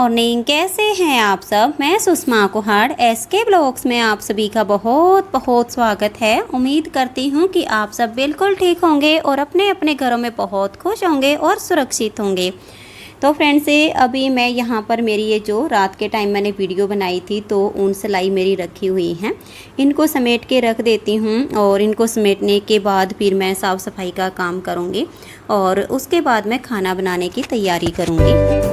Morning, कैसे हैं आप सब। मैं सुषमा कुहाड़ एसके ब्लॉग्स में आप सभी का बहुत बहुत स्वागत है। उम्मीद करती हूँ कि आप सब बिल्कुल ठीक होंगे और अपने अपने घरों में बहुत खुश होंगे और सुरक्षित होंगे। तो फ्रेंड्स, अभी मैं यहाँ पर मेरी ये जो रात के टाइम मैंने वीडियो बनाई थी तो ऊन सिलाई मेरी रखी हुई हैं, इनको समेट के रख देती हूँ और इनको समेटने के बाद फिर मैं साफ़ सफाई का काम करूँगी और उसके बाद मैं खाना बनाने की तैयारी करूँगी।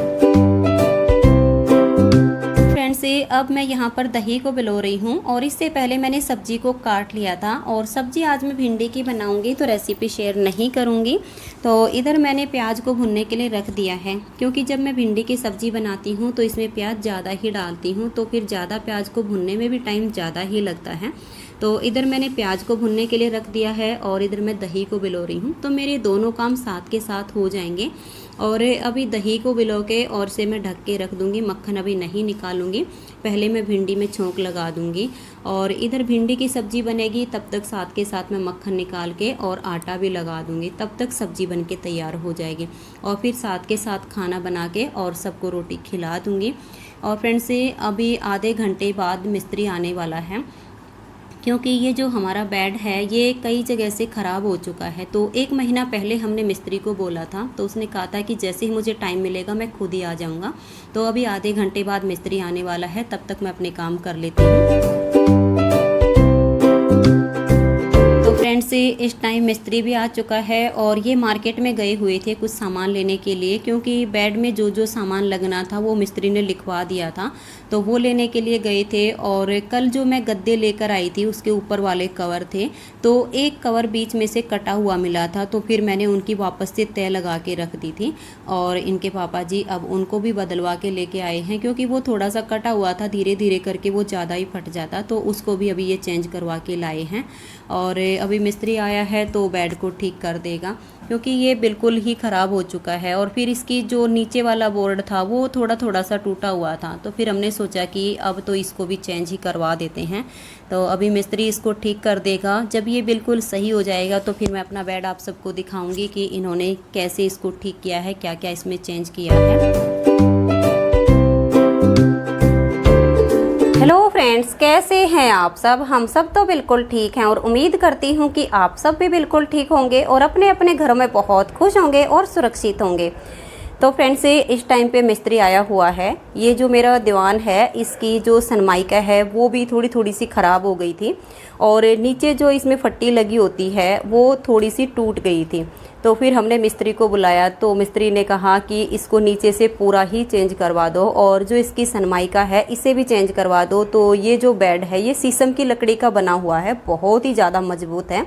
से अब मैं यहाँ पर दही को भिगो रही हूँ और इससे पहले मैंने सब्जी को काट लिया था और सब्जी आज मैं भिंडी की बनाऊँगी तो रेसिपी शेयर नहीं करूँगी। तो इधर मैंने प्याज को भुनने के लिए रख दिया है, क्योंकि जब मैं भिंडी की सब्ज़ी बनाती हूँ तो इसमें प्याज ज़्यादा ही डालती हूँ, तो फिर ज़्यादा प्याज को भुनने में भी टाइम ज़्यादा ही लगता है। तो इधर मैंने प्याज को भुनने के लिए रख दिया है और इधर मैं दही को भिगो रही हूँ, तो मेरे दोनों काम साथ के साथ हो जाएंगे। और अभी दही को भिगो के और से मैं ढक के रख दूँगी, मक्खन अभी नहीं निकालूंगी, पहले मैं भिंडी में छोंक लगा दूँगी और इधर भिंडी की सब्ज़ी बनेगी तब तक साथ के साथ मैं मक्खन निकाल के और आटा भी लगा दूँगी, तब तक सब्ज़ी बन के तैयार हो जाएगी और फिर साथ के साथ खाना बना के और सबको रोटी खिला दूँगी। और फ्रेंड्स, अभी आधे घंटे बाद मिस्त्री आने वाला है, क्योंकि ये जो हमारा बेड है ये कई जगह से ख़राब हो चुका है। तो 1 महीना पहले हमने मिस्त्री को बोला था, तो उसने कहा था कि जैसे ही मुझे टाइम मिलेगा मैं खुद ही आ जाऊँगा। तो अभी आधे घंटे बाद मिस्त्री आने वाला है, तब तक मैं अपने काम कर लेती हूँ। फ्रेंड्स, इस टाइम मिस्त्री भी आ चुका है और ये मार्केट में गए हुए थे कुछ सामान लेने के लिए, क्योंकि बेड में जो जो सामान लगना था वो मिस्त्री ने लिखवा दिया था, तो वो लेने के लिए गए थे। और कल जो मैं गद्दे लेकर आई थी उसके ऊपर वाले कवर थे, तो एक कवर बीच में से कटा हुआ मिला था, तो फिर मैंने उनकी वापस से तय लगा के रख दी थी और इनके पापा जी अब उनको भी बदलवा के लेके आए हैं, क्योंकि वो थोड़ा सा कटा हुआ था, धीरे धीरे करके वो ज़्यादा ही फट जाता, तो उसको भी अभी ये चेंज करवा के लाए हैं। और अभी मिस्त्री आया है तो बेड को ठीक कर देगा, क्योंकि ये बिल्कुल ही ख़राब हो चुका है। और फिर इसकी जो नीचे वाला बोर्ड था वो थोड़ा थोड़ा सा टूटा हुआ था, तो फिर हमने सोचा कि अब तो इसको भी चेंज ही करवा देते हैं। तो अभी मिस्त्री इसको ठीक कर देगा, जब ये बिल्कुल सही हो जाएगा तो फिर मैं अपना बेड आप सबको दिखाऊंगी कि इन्होंने कैसे इसको ठीक किया है, क्या क्या इसमें चेंज किया है। हेलो फ्रेंड्स, कैसे हैं आप सब। हम सब तो बिल्कुल ठीक हैं और उम्मीद करती हूँ कि आप सब भी बिल्कुल ठीक होंगे और अपने अपने घरों में बहुत खुश होंगे और सुरक्षित होंगे। तो फ्रेंड्स, इस टाइम पे मिस्त्री आया हुआ है। ये जो मेरा दीवान है इसकी जो सनमाइका है वो भी थोड़ी थोड़ी सी ख़राब हो गई थी और नीचे जो इसमें फट्टी लगी होती है वो थोड़ी सी टूट गई थी। तो फिर हमने मिस्त्री को बुलाया तो मिस्त्री ने कहा कि इसको नीचे से पूरा ही चेंज करवा दो और जो इसकी सनमाइका है इसे भी चेंज करवा दो। तो ये जो बेड है ये शीशम की लकड़ी का बना हुआ है, बहुत ही ज़्यादा मजबूत है,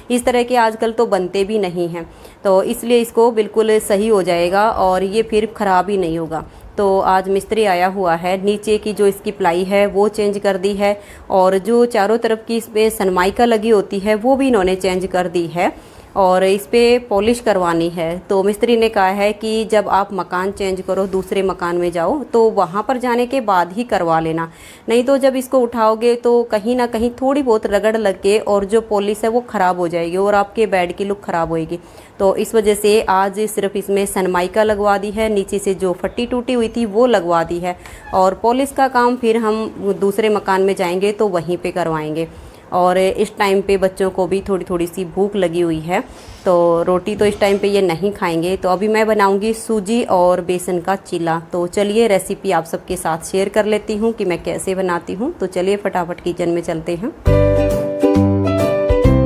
इस तरह के आजकल तो बनते भी नहीं हैं, तो इसलिए इसको बिल्कुल सही हो जाएगा और ये फिर ख़राब ही नहीं होगा। तो आज मिस्त्री आया हुआ है, नीचे की जो इसकी प्लाई है वो चेंज कर दी है और जो चारों तरफ की इस पर सनमाइका लगी होती है वो भी इन्होंने चेंज कर दी है और इस पर पॉलिश करवानी है। तो मिस्त्री ने कहा है कि जब आप मकान चेंज करो, दूसरे मकान में जाओ, तो वहाँ पर जाने के बाद ही करवा लेना, नहीं तो जब इसको उठाओगे तो कहीं ना कहीं थोड़ी बहुत रगड़ लग के और जो पॉलिश है वो ख़राब हो जाएगी और आपके बेड की लुक ख़राब होएगी। तो इस वजह से आज सिर्फ इसमें सनमाइका लगवा दी है, नीचे से जो फट्टी टूटी हुई थी वो लगवा दी है और पॉलिश का काम फिर हम दूसरे मकान में जाएंगे तो वहीं पे करवाएंगे। और इस टाइम पे बच्चों को भी थोड़ी थोड़ी सी भूख लगी हुई है, तो रोटी तो इस टाइम पे ये नहीं खाएंगे। तो अभी मैं बनाऊंगी सूजी और बेसन का चीला। तो चलिए रेसिपी आप सबके साथ शेयर कर लेती हूँ कि मैं कैसे बनाती हूँ। तो चलिए फटाफट किचन में चलते हैं।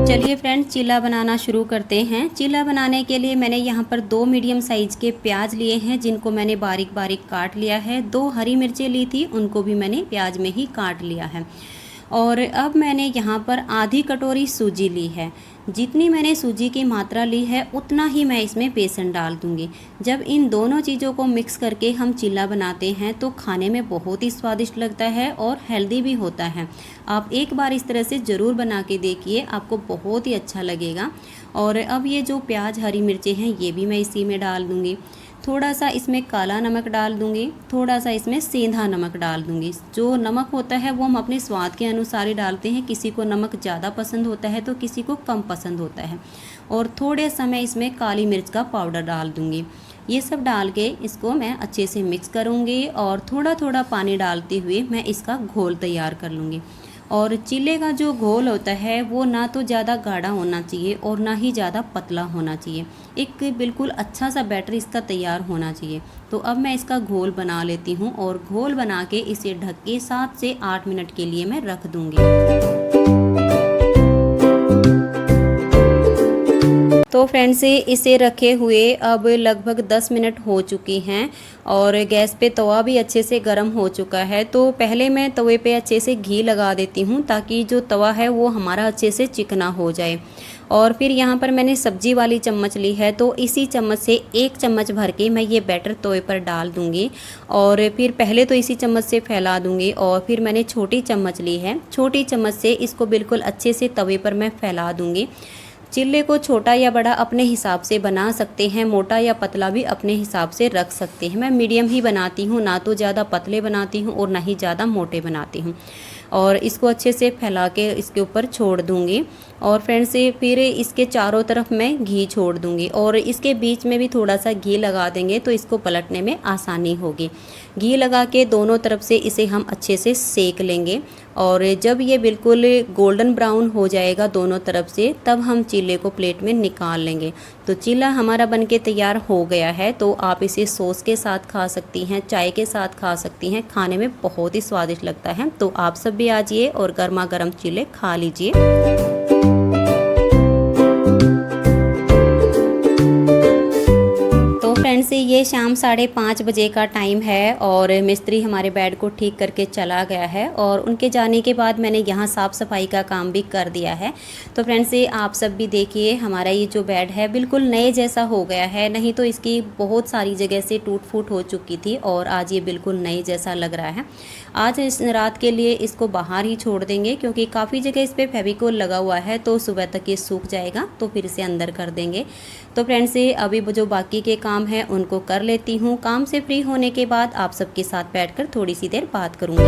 चलिए फ्रेंड्स, चीला बनाना शुरू करते हैं। चीला बनाने के लिए मैंने यहाँ पर 2 मीडियम साइज़ के प्याज लिए हैं, जिनको मैंने बारीक बारीक काट लिया है। 2 हरी मिर्चें ली थी, उनको भी मैंने प्याज में ही काट लिया है। और अब मैंने यहाँ पर आधी कटोरी सूजी ली है। जितनी मैंने सूजी की मात्रा ली है उतना ही मैं इसमें बेसन डाल दूँगी। जब इन दोनों चीज़ों को मिक्स करके हम चीला बनाते हैं तो खाने में बहुत ही स्वादिष्ट लगता है और हेल्दी भी होता है। आप एक बार इस तरह से ज़रूर बना के देखिए, आपको बहुत ही अच्छा लगेगा। और अब ये जो प्याज हरी मिर्चें हैं ये भी मैं इसी में डाल दूँगी। थोड़ा सा इसमें काला नमक डाल दूंगी, थोड़ा सा इसमें सेंधा नमक डाल दूंगी। जो नमक होता है वो हम अपने स्वाद के अनुसार ही डालते हैं, किसी को नमक ज़्यादा पसंद होता है तो किसी को कम पसंद होता है। और थोड़े समय इसमें काली मिर्च का पाउडर डाल दूंगी। ये सब डाल के इसको मैं अच्छे से मिक्स करूँगी और थोड़ा थोड़ा पानी डालते हुए मैं इसका घोल तैयार कर लूँगी। और चीले का जो घोल होता है वो ना तो ज़्यादा गाढ़ा होना चाहिए और ना ही ज़्यादा पतला होना चाहिए, एक बिल्कुल अच्छा सा बैटर इसका तैयार होना चाहिए। तो अब मैं इसका घोल बना लेती हूँ और घोल बना के इसे ढक के 7 से 8 मिनट के लिए मैं रख दूँगी। तो फ्रेंड्स इसे रखे हुए अब लगभग 10 मिनट हो चुकी हैं और गैस पे तवा भी अच्छे से गर्म हो चुका है। तो पहले मैं तवे पे अच्छे से घी लगा देती हूँ ताकि जो तवा है वो हमारा अच्छे से चिकना हो जाए। और फिर यहाँ पर मैंने सब्जी वाली चम्मच ली है, तो इसी चम्मच से 1 चम्मच भर के मैं ये बैटर तवे पर डाल दूँगी और फिर पहले तो इसी चम्मच से फैला दूँगी और फिर मैंने छोटी चम्मच ली है, छोटी चम्मच से इसको बिल्कुल अच्छे से तवे पर मैं फैला दूँगी। चिल्ले को छोटा या बड़ा अपने हिसाब से बना सकते हैं, मोटा या पतला भी अपने हिसाब से रख सकते हैं। मैं मीडियम ही बनाती हूँ, ना तो ज़्यादा पतले बनाती हूँ और ना ही ज़्यादा मोटे बनाती हूँ। और इसको अच्छे से फैला के इसके ऊपर छोड़ दूँगी और फ्रेंड्स फिर इसके चारों तरफ मैं घी छोड़ दूँगी और इसके बीच में भी थोड़ा सा घी लगा देंगे तो इसको पलटने में आसानी होगी। घी लगा के दोनों तरफ से इसे हम अच्छे से सेक लेंगे और जब ये बिल्कुल गोल्डन ब्राउन हो जाएगा दोनों तरफ से, तब हम चीले को प्लेट में निकाल लेंगे। तो चीला हमारा बनके तैयार हो गया है। तो आप इसे सॉस के साथ खा सकती हैं, चाय के साथ खा सकती हैं, खाने में बहुत ही स्वादिष्ट लगता है। तो आप सब भी आ जाइए और गर्मा गर्म चीले खा लीजिए। फ्रेंड्स ये शाम 5:30 बजे का टाइम है और मिस्त्री हमारे बेड को ठीक करके चला गया है और उनके जाने के बाद मैंने यहाँ साफ़ सफाई का काम भी कर दिया है। तो फ्रेंड्स आप सब भी देखिए, हमारा ये जो बेड है बिल्कुल नए जैसा हो गया है, नहीं तो इसकी बहुत सारी जगह से टूट फूट हो चुकी थी और आज ये बिल्कुल नए जैसा लग रहा है। आज इस रात के लिए इसको बाहर ही छोड़ देंगे क्योंकि काफ़ी जगह इस पर फेविकोल लगा हुआ है, तो सुबह तक ये सूख जाएगा तो फिर इसे अंदर कर देंगे। तो फ्रेंड्स अभी जो बाकी के काम हैं उनको कर लेती हूँ। काम से फ्री होने के बाद आप सबके साथ बैठकर थोड़ी सी देर बात करूँगी।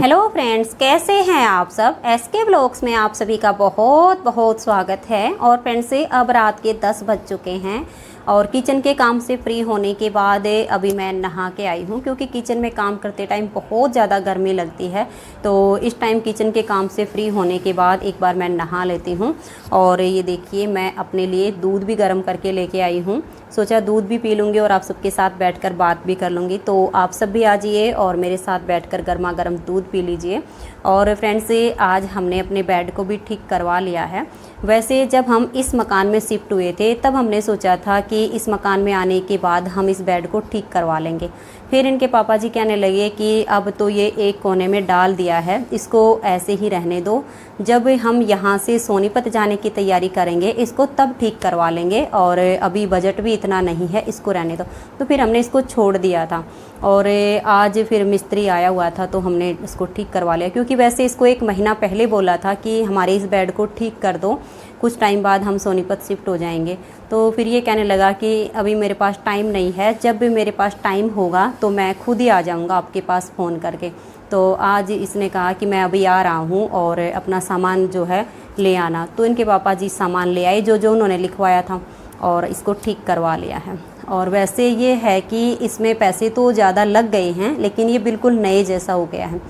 हेलो फ्रेंड्स, कैसे हैं आप सब? SK व्लॉग्स में आप सभी का बहुत बहुत स्वागत है। और फ्रेंड्स अब रात के 10 बज चुके हैं और किचन के काम से फ्री होने के बाद अभी मैं नहा के आई हूँ क्योंकि किचन में काम करते टाइम बहुत ज़्यादा गर्मी लगती है। तो इस टाइम किचन के काम से फ्री होने के बाद एक बार मैं नहा लेती हूँ। और ये देखिए मैं अपने लिए दूध भी गर्म करके लेके आई हूँ, सोचा दूध भी पी लूँगी और आप सबके साथ बैठकर बात भी कर लूँगी। तो आप सब भी आ जाइए और मेरे साथ बैठकर गर्मा गर्म दूध पी लीजिए। और फ्रेंड्स आज हमने अपने बेड को भी ठीक करवा लिया है। वैसे जब हम इस मकान में शिफ्ट हुए थे तब हमने सोचा था कि इस मकान में आने के बाद हम इस बेड को ठीक करवा लेंगे। फिर इनके पापा जी कहने लगे कि अब तो ये एक कोने में डाल दिया है, इसको ऐसे ही रहने दो, जब हम यहाँ से सोनीपत जाने की तैयारी करेंगे इसको तब ठीक करवा लेंगे और अभी बजट भी इतना नहीं है, इसको रहने दो। तो फिर हमने इसको छोड़ दिया था और आज फिर मिस्त्री आया हुआ था तो हमने इसको ठीक करवा लिया, क्योंकि वैसे इसको 1 महीना पहले बोला था कि हमारे इस बेड को ठीक कर दो, कुछ टाइम बाद हम सोनीपत शिफ्ट हो जाएंगे। तो फिर ये कहने लगा कि अभी मेरे पास टाइम नहीं है, जब भी मेरे पास टाइम होगा तो मैं खुद ही आ जाऊँगा आपके पास फ़ोन करके। तो आज इसने कहा कि मैं अभी आ रहा हूँ और अपना सामान जो है ले आना। तो इनके पापा जी सामान ले आए जो उन्होंने लिखवाया था और इसको ठीक करवा लिया है। और वैसे ये है कि इसमें पैसे तो ज़्यादा लग गए हैं लेकिन ये बिल्कुल नए जैसा हो गया है।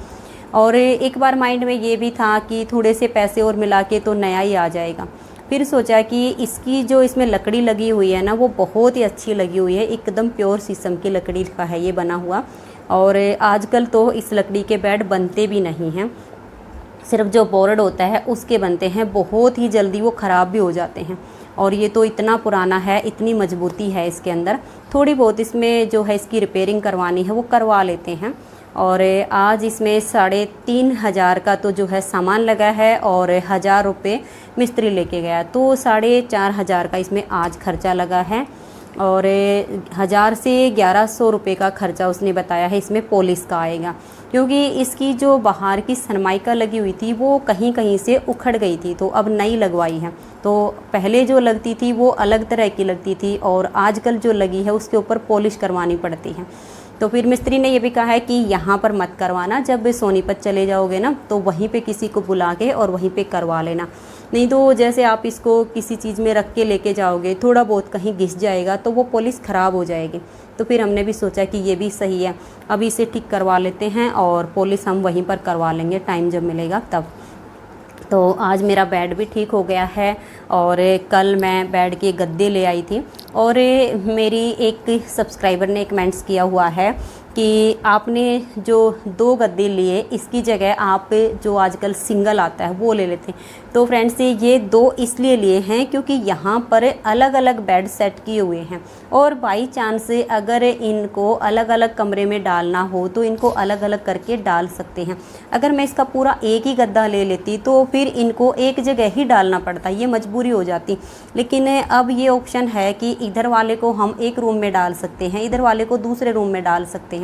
और एक बार माइंड में ये भी था कि थोड़े से पैसे और मिला के तो नया ही आ जाएगा। फिर सोचा कि इसकी जो इसमें लकड़ी लगी हुई है ना वो बहुत ही अच्छी लगी हुई है, एकदम प्योर शीशम की लकड़ी का है ये बना हुआ। और आजकल तो इस लकड़ी के बेड बनते भी नहीं हैं, सिर्फ जो बोर्ड होता है उसके बनते हैं, बहुत ही जल्दी वो ख़राब भी हो जाते हैं। और ये तो इतना पुराना है, इतनी मजबूती है इसके अंदर, थोड़ी बहुत इसमें जो है इसकी रिपेयरिंग करवानी है वो करवा लेते हैं। और आज इसमें 3,500 का तो जो है सामान लगा है और 1,000 रुपये मिस्त्री लेके गया, तो 4,500 का इसमें आज खर्चा लगा है। और 1,000 से 1,100 रुपये का खर्चा उसने बताया है इसमें पॉलिश का आएगा, क्योंकि इसकी जो बाहर की सनमाइका लगी हुई थी वो कहीं कहीं से उखड़ गई थी, तो अब नई लगवाई है। तो पहले जो लगती थी वो अलग तरह की लगती थी और आजकल जो लगी है उसके ऊपर पॉलिश करवानी पड़ती है। तो फिर मिस्त्री ने ये भी कहा है कि यहाँ पर मत करवाना, जब सोनीपत चले जाओगे ना तो वहीं पे किसी को बुला के और वहीं पे करवा लेना, नहीं तो जैसे आप इसको किसी चीज़ में रख के लेके जाओगे, थोड़ा बहुत कहीं घिस जाएगा तो वो पॉलिश ख़राब हो जाएगी। तो फिर हमने भी सोचा कि ये भी सही है, अभी इसे ठीक करवा लेते हैं और पॉलिश हम वहीं पर करवा लेंगे टाइम जब मिलेगा तब। तो आज मेरा बेड भी ठीक हो गया है और कल मैं बेड के गद्दे ले आई थी। और मेरी एक सब्सक्राइबर ने कमेंट्स किया हुआ है कि आपने जो 2 गद्दे लिए इसकी जगह आप जो आजकल सिंगल आता है वो ले लेते हैं। तो फ्रेंड्स ये 2 इसलिए लिए हैं क्योंकि यहाँ पर अलग अलग बेड सेट किए हुए हैं और बाई चांस अगर इनको अलग अलग कमरे में डालना हो तो इनको अलग अलग करके डाल सकते हैं। अगर मैं इसका पूरा एक ही गद्दा ले लेती तो फिर इनको एक जगह ही डालना पड़ता, ये मजबूरी हो जाती। लेकिन अब ये ऑप्शन है कि इधर वाले को हम एक रूम में डाल सकते हैं, इधर वाले को दूसरे रूम में डाल सकते हैं।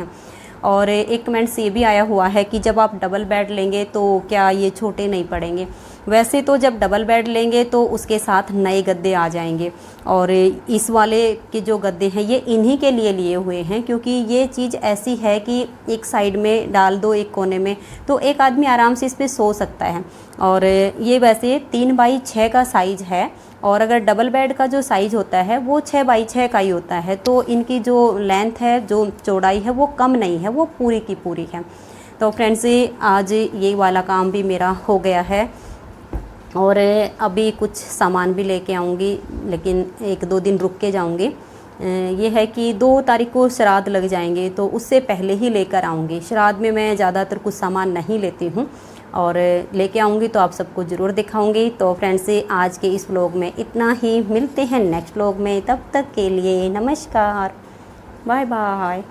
और एक कमेंट्स ये भी आया हुआ है कि जब आप डबल बेड लेंगे तो क्या ये छोटे नहीं पड़ेंगे। वैसे तो जब डबल बेड लेंगे तो उसके साथ नए गद्दे आ जाएंगे और इस वाले के जो गद्दे हैं ये इन्हीं के लिए लिए हुए हैं क्योंकि ये चीज़ ऐसी है कि एक साइड में डाल दो एक कोने में तो एक आदमी आराम से इस पर सो सकता है। और ये वैसे 3x6 का साइज़ है और अगर डबल बेड का जो साइज़ होता है वो 6x6 का ही होता है। तो इनकी जो लेंथ है, जो चौड़ाई है वो कम नहीं है, वो पूरी की पूरी है। तो फ्रेंड्स आज ये वाला काम भी मेरा हो गया है और अभी कुछ सामान भी लेके आऊँगी, लेकिन 1-2 दिन रुक के जाऊँगी। ये है कि 2 तारीख को श्राद्ध लग जाएंगे तो उससे पहले ही लेकर आऊँगी। श्राद्ध में मैं ज़्यादातर कुछ सामान नहीं लेती हूँ और लेके आऊँगी तो आप सबको ज़रूर दिखाऊँगी। तो फ्रेंड्स आज के इस व्लॉग में इतना ही, मिलते हैं नेक्स्ट व्लॉग में, तब तक के लिए नमस्कार, बाय बाय।